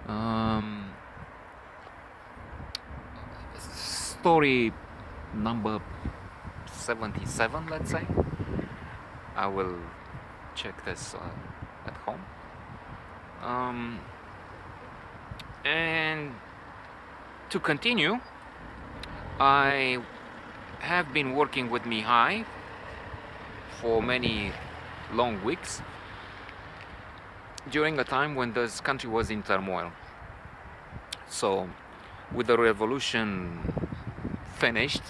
Um, Story number 77, let's say. I will check this at home. Um, and to continue, I have been working with Mihai for many long weeks during a time when this country was in turmoil. So, with the revolution finished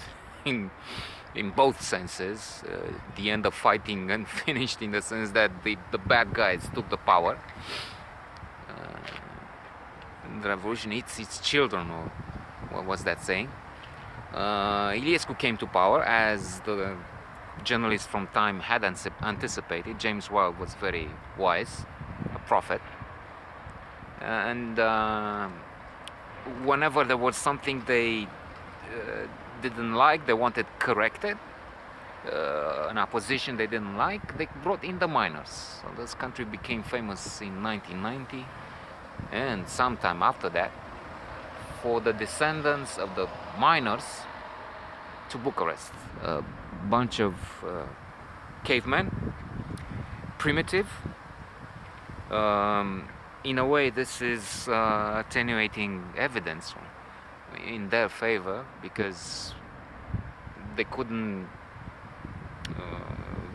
in both senses, the end of fighting and finished in the sense that the bad guys took the power. The revolution eats its children, or what was that saying? Iliescu came to power as the journalists from Time had anticipated. James Wilde was very wise, a prophet. And whenever there was something they didn't like, they wanted corrected, an opposition they didn't like, they brought in the miners. So this country became famous in 1990, and sometime after that, for the descendants of the miners to Bucharest. A bunch of cavemen, primitive. In a way, this is attenuating evidence in their favor, because they couldn't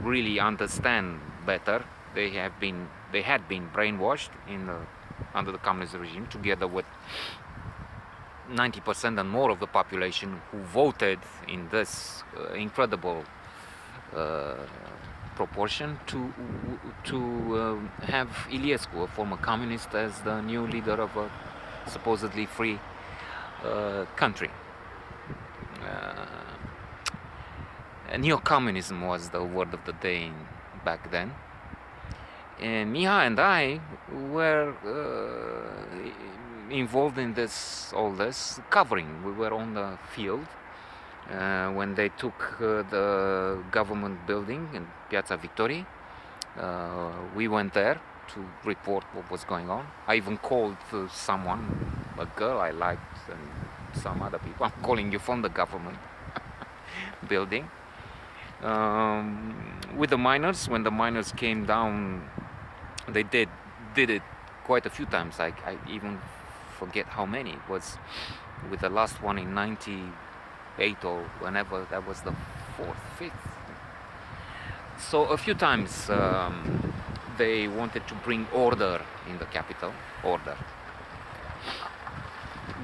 really understand better. They had been brainwashed under the communist regime, together with 90% and more of the population who voted in this incredible proportion to have Iliescu, a former communist, as the new leader of a supposedly free country. Neo-communism was the word of the day back then. And Miha and I were involved in all this covering. We were on the field when they took the government building in Piața Victoriei. We went there to report what was going on. I even called someone, a girl I liked, and some other people. I'm calling you from the government building. With the miners, when the miners came down, they did it quite a few times. I even forget how many. It was with the last one in 98 or whenever, that was the 4th, 5th. So a few times they wanted to bring order in the capital. Order.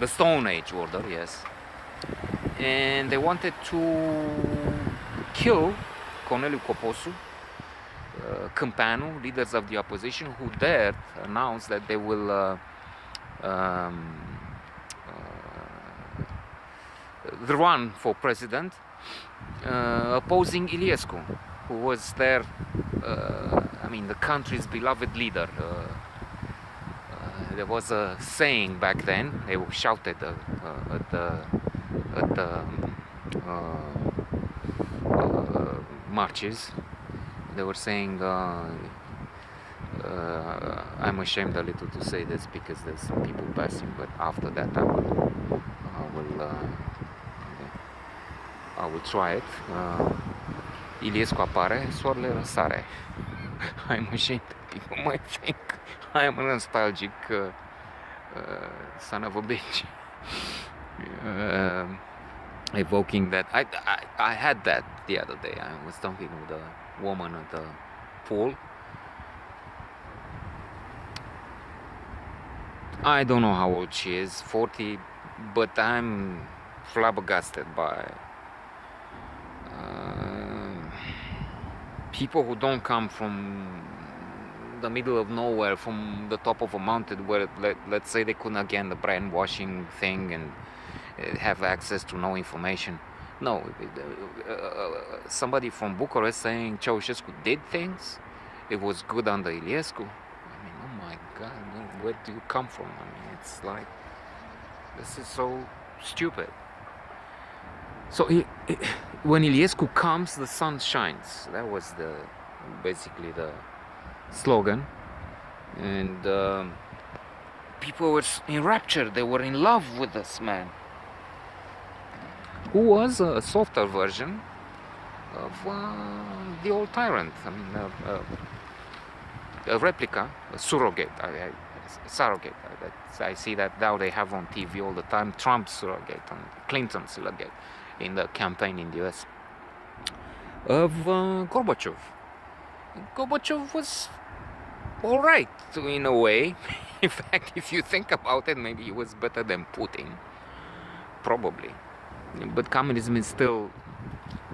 The Stone Age order, yes. And they wanted to kill Corneliu Coposu, Câmpeanu, leaders of the opposition, who dared announce that they will run for president, opposing Iliescu, who was there, the country's beloved leader. There was a saying back then, they shouted at the marches. They were saying, I'm ashamed a little to say this because there's some people passing, but after that I will try it. Iliescu apare, soarele răsare. I'm ashamed that people might think I am a nostalgic son of a bitch. Evoking that. I had that the other day. I was talking with a woman at the pool. I don't know how old she is, 40, but I'm flabbergasted by people who don't come from the middle of nowhere, from the top of a mountain, where let's say they couldn't, again, the brainwashing thing, and have access to no information. No, somebody from Bucharest saying Ceausescu did things, it was good under Iliescu. Oh my God, where do you come from? It's like, this is so stupid. So when Iliescu comes, the sun shines. That was basically the slogan. And people were in rapture. They were in love with this man, who was a softer version of the old tyrant. I mean, a replica, a surrogate. Surrogate. I see that now they have on TV all the time. Trump's surrogate and Clinton's surrogate in the campaign in the US of Gorbachev. Gorbachev was all right in a way. In fact, if you think about it, maybe he was better than Putin, probably. But communism is still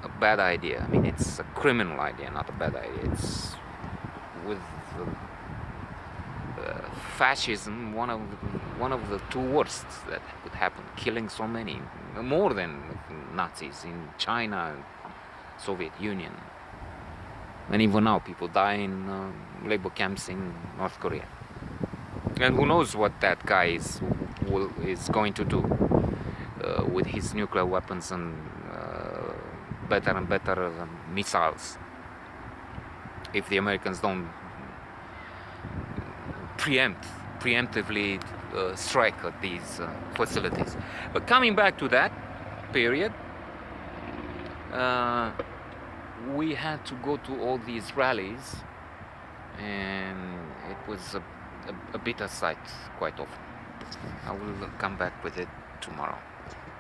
a bad idea. I mean, it's a criminal idea, not a bad idea. It's with fascism, one of the two worst that could happen, killing so many, more than Nazis in China, Soviet Union, and even now people die in labor camps in North Korea. And who knows what that guy is going to do with his nuclear weapons and better and better missiles, if the Americans don't preemptively strike at these facilities. But coming back to that period, we had to go to all these rallies, and it was a bitter sight quite often. I will come back with it tomorrow.